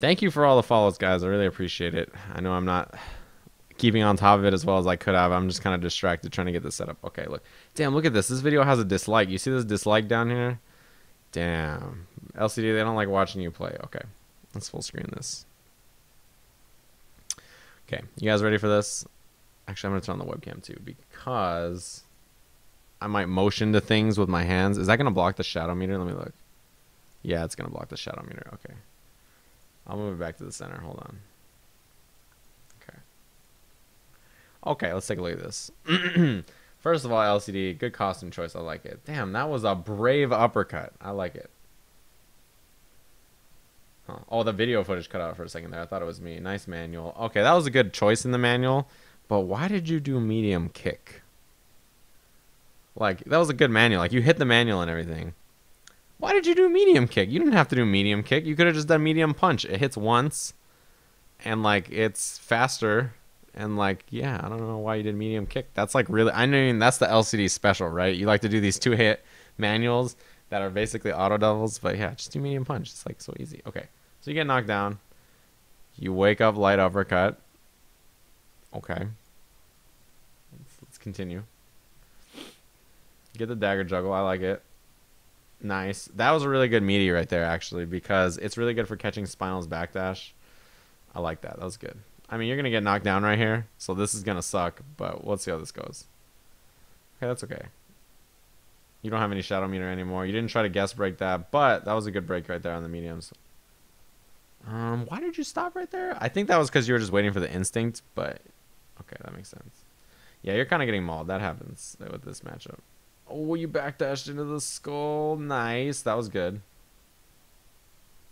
Thank you for all the follows, guys. I really appreciate it. I know I'm not keeping on top of it as well as I could have. I'm just kind of distracted trying to get this set up. Okay, look. Damn, look at this. This video has a dislike. You see this dislike down here? Damn. LCD, they don't like watching you play. Okay. Let's full screen this. Okay. You guys ready for this? Actually, I'm going to turn on the webcam too because I might motion to things with my hands. Is that going to block the shadow meter? Let me look. Yeah, it's going to block the shadow meter. Okay. I'll move it back to the center. Hold on. Okay. Okay, let's take a look at this. First of all, LCD, good costume choice. I like it. Damn, that was a brave uppercut. I like it. Huh. Oh, the video footage cut out for a second there. I thought it was me. Nice manual. Okay, that was a good choice in the manual. But why did you do medium kick? Like, that was a good manual. Like, you hit the manual and everything. Why did you do medium kick? You didn't have to do medium kick. You could have just done medium punch. It hits once. And, like, it's faster. And, like, yeah, I don't know why you did medium kick. That's, like, really... I mean, that's the LCD special, right? You like to do these two-hit manuals that are basically auto doubles. But, yeah, just do medium punch. It's, like, so easy. Okay. So you get knocked down. You wake up light uppercut. Okay. Let's continue. Get the dagger juggle. I like it. Nice. That was a really good meaty right there, actually, because it's really good for catching Spinal's backdash. I like that. That was good. I mean, you're going to get knocked down right here, so this is going to suck, but let's see how this goes. Okay, that's okay. You don't have any shadow meter anymore. You didn't try to guess break that, but that was a good break right there on the mediums. Why did you stop right there? I think that was because you were just waiting for the instinct, but okay, that makes sense. Yeah, you're kind of getting mauled. That happens with this matchup. Oh, you backdashed into the skull. Nice. That was good.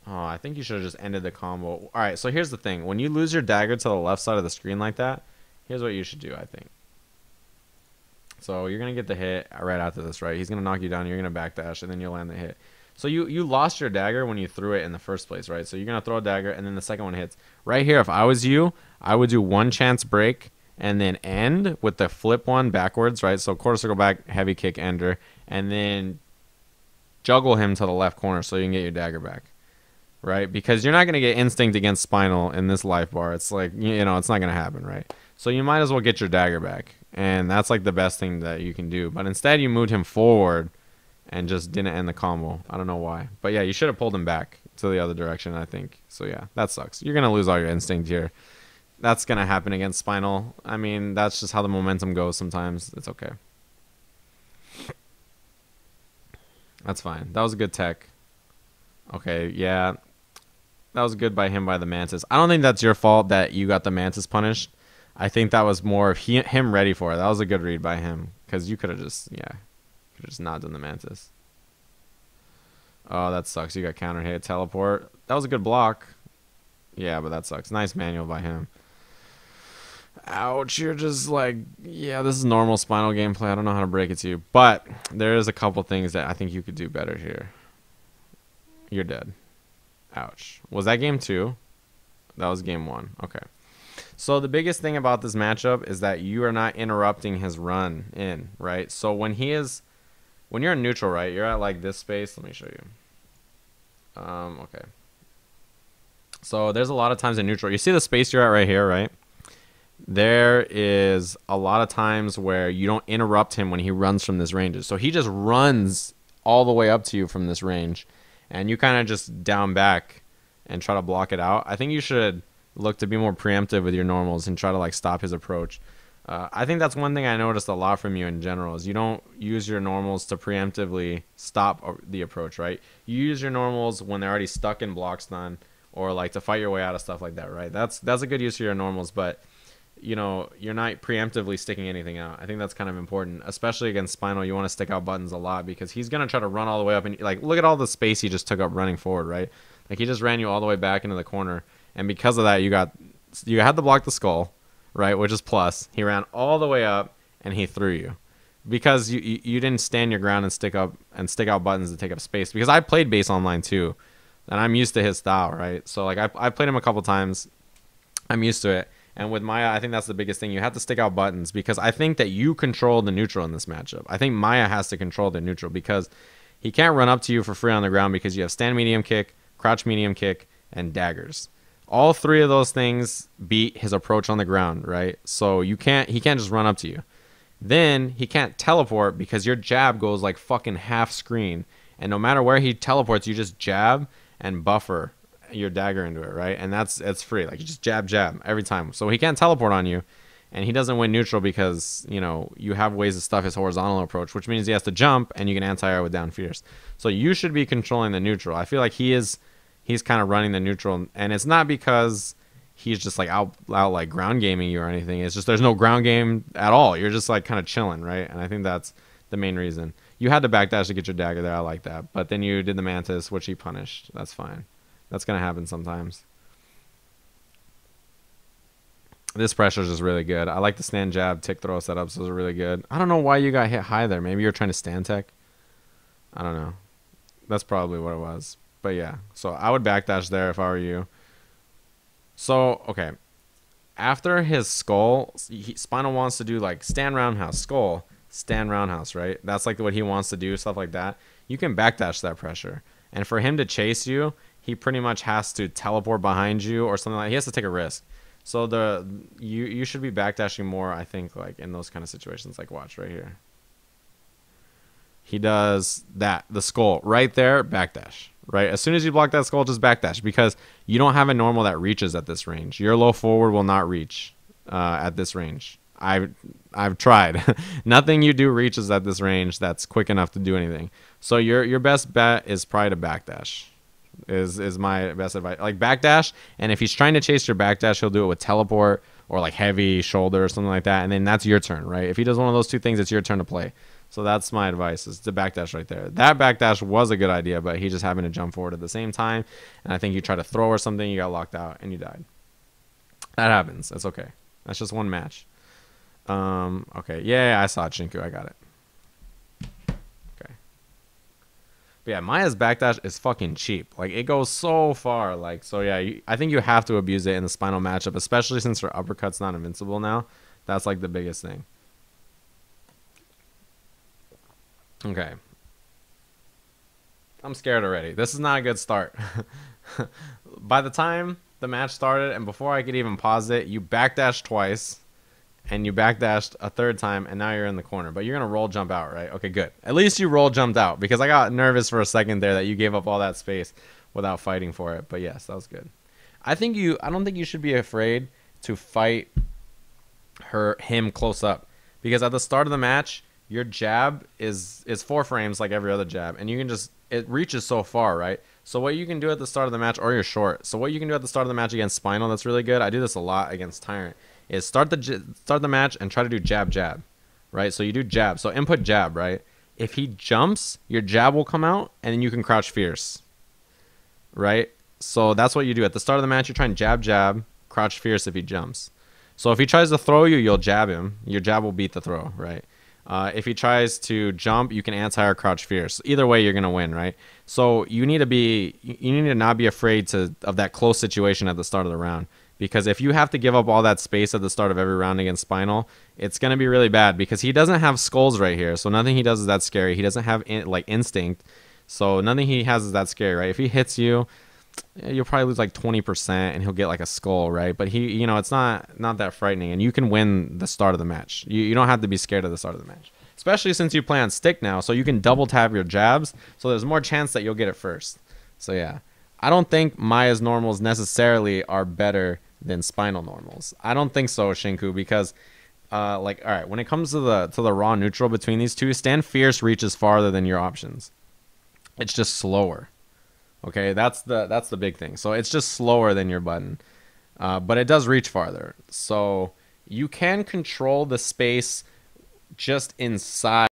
Oh, I think you should have just ended the combo. All right, so here's the thing. When you lose your dagger to the left side of the screen like that, here's what you should do, I think. So you're going to get the hit right after this, right? He's going to knock you down. You're going to backdash, and then you'll land the hit. So you lost your dagger when you threw it in the first place, right? So you're going to throw a dagger, and then the second one hits. Right here, if I was you, I would do one chance break, and then end with the flip one backwards, right? So quarter circle back, heavy kick, ender, and then juggle him to the left corner so you can get your dagger back, right? Because you're not going to get instinct against Spinal in this life bar. It's like, you know, it's not going to happen, right? So you might as well get your dagger back, and that's like the best thing that you can do. But instead, you moved him forward and just didn't end the combo. I don't know why. But yeah, you should have pulled him back to the other direction, I think. So yeah, that sucks. You're going to lose all your instinct here. That's going to happen against Spinal. I mean, that's just how the momentum goes sometimes. It's okay. That's fine. That was a good tech. Okay, yeah. That was good by him by the Mantis. I don't think that's your fault that you got the Mantis punished. I think that was more of him ready for it. That was a good read by him. Because you could have just, yeah. Could have just not done the Mantis. Oh, that sucks. You got counter hit, teleport. That was a good block. Yeah, but that sucks. Nice manual by him. Ouch, you're just like, yeah, this is normal Spinal gameplay. I don't know how to break it to you. But there is a couple things that I think you could do better here. You're dead. Ouch. Was that game 2? That was game 1. Okay. So the biggest thing about this matchup is that you are not interrupting his run in, right? So when you're in neutral, right, you're at like this space. Let me show you. Okay. So there's a lot of times in neutral. You see the space you're at right here, right? There is a lot of times where you don't interrupt him when he runs from this range. So he just runs all the way up to you from this range, and you kind of just down back and try to block it out. I think you should look to be more preemptive with your normals and try to like stop his approach. I think that's one thing I noticed a lot from you in general is you don't use your normals to preemptively stop the approach, right? You use your normals when they're already stuck in block stun or like to fight your way out of stuff like that, right? That's a good use of your normals, but you know, you're not preemptively sticking anything out. I think that's kind of important, especially against Spinal. You want to stick out buttons a lot because he's going to try to run all the way up. And like, look at all the space he just took up running forward, right? Like he just ran you all the way back into the corner. And because of that, you had to block the skull, right? Which is plus. He ran all the way up and he threw you because you didn't stand your ground and stick out buttons to take up space. Because I played base online too, and I'm used to his style, right? So like I played him a couple times. I'm used to it. And with Maya, I think that's the biggest thing. You have to stick out buttons because I think that you control the neutral in this matchup. I think Maya has to control the neutral because he can't run up to you for free on the ground because you have stand medium kick, crouch medium kick, and daggers. All three of those things beat his approach on the ground, right? So he can't just run up to you. Then he can't teleport because your jab goes like fucking half screen. And no matter where he teleports, you just jab and buffer your dagger into it, right? And it's free. Like you just jab every time. So he can't teleport on you. And he doesn't win neutral because, you know, you have ways to stuff his horizontal approach, which means he has to jump and you can anti-air with down fierce. So you should be controlling the neutral. I feel like he's kind of running the neutral, and it's not because he's just like out like ground gaming you or anything. It's just there's no ground game at all. You're just like kind of chilling, right? And I think that's the main reason. You had to backdash to get your dagger there. I like that. But then you did the mantis, which he punished. That's fine. That's going to happen sometimes. This pressure is just really good. I like the stand jab, tick throw setups. Those are really good. I don't know why you got hit high there. Maybe you're trying to stand tech. I don't know. That's probably what it was. But yeah. So I would backdash there if I were you. So, okay. After his skull, Spinal wants to do like stand roundhouse, skull, stand roundhouse, right? That's like what he wants to do, stuff like that. You can backdash that pressure. And for him to chase you, he pretty much has to teleport behind you or something like that. He has to take a risk. So you should be backdashing more, I think, like in those kind of situations. Like watch right here. He does that, the skull right there, backdash. Right, as soon as you block that skull, just backdash because you don't have a normal that reaches at this range. Your low forward will not reach at this range. I've tried. Nothing you do reaches at this range that's quick enough to do anything. So your best bet is probably to backdash. Is my best advice. Like backdash, and if he's trying to chase your backdash, he'll do it with teleport or like heavy shoulder or something like that, and then that's your turn, right? If he does one of those two things, it's your turn to play. So that's my advice, is to backdash right there. That backdash was a good idea, but he just happened to jump forward at the same time, and I think you tried to throw or something, you got locked out, and you died. That happens. That's okay. That's just one match. Okay. Yeah, I saw it, Shinku. I got it. Okay. But yeah, Maya's backdash is fucking cheap. Like, it goes so far. Like, so yeah, I think you have to abuse it in the Spinal matchup, especially since her uppercut's not invincible now. That's like the biggest thing. Okay. I'm scared already. This is not a good start. By the time the match started and before I could even pause it, you backdashed twice and you backdashed a third time and now you're in the corner. But you're going to roll jump out, right? Okay, good. At least you roll jumped out because I got nervous for a second there that you gave up all that space without fighting for it. But yes, that was good. I don't think you should be afraid to fight him close up because at the start of the match, your jab is 4 frames like every other jab, and you can just, it reaches so far, right? So what you can do at the start of the match, or you're short. So what you can do at the start of the match against Spinal, that's really good. I do this a lot against Tyrant, is start the match and try to do jab, right? So you do jab. So input jab, right? If he jumps, your jab will come out, and then you can crouch fierce, right? So that's what you do. At the start of the match, you're trying jab, crouch fierce if he jumps. So if he tries to throw you, you'll jab him. Your jab will beat the throw, right? If he tries to jump, you can anti or crouch fierce. Either way, you're gonna win, right? So you need to not be afraid of that close situation at the start of the round, because if you have to give up all that space at the start of every round against Spinal, it's gonna be really bad because he doesn't have skulls right here, so nothing he does is that scary. He doesn't have like instinct, so nothing he has is that scary, right? If he hits you, you'll probably lose like 20% and he'll get like a skull, right? But it's not that frightening, and you can win the start of the match. You don't have to be scared of the start of the match, especially since you play on stick now, so you can double tap your jabs, so there's more chance that you'll get it first. So yeah, I don't think Maya's normals necessarily are better than Spinal normals. I don't think so, Shinku, because like, all right, when it comes to the raw neutral between these two, stand fierce reaches farther than your options. It's just slower. Okay, that's the big thing. So it's just slower than your button, but it does reach farther. So you can control the space just inside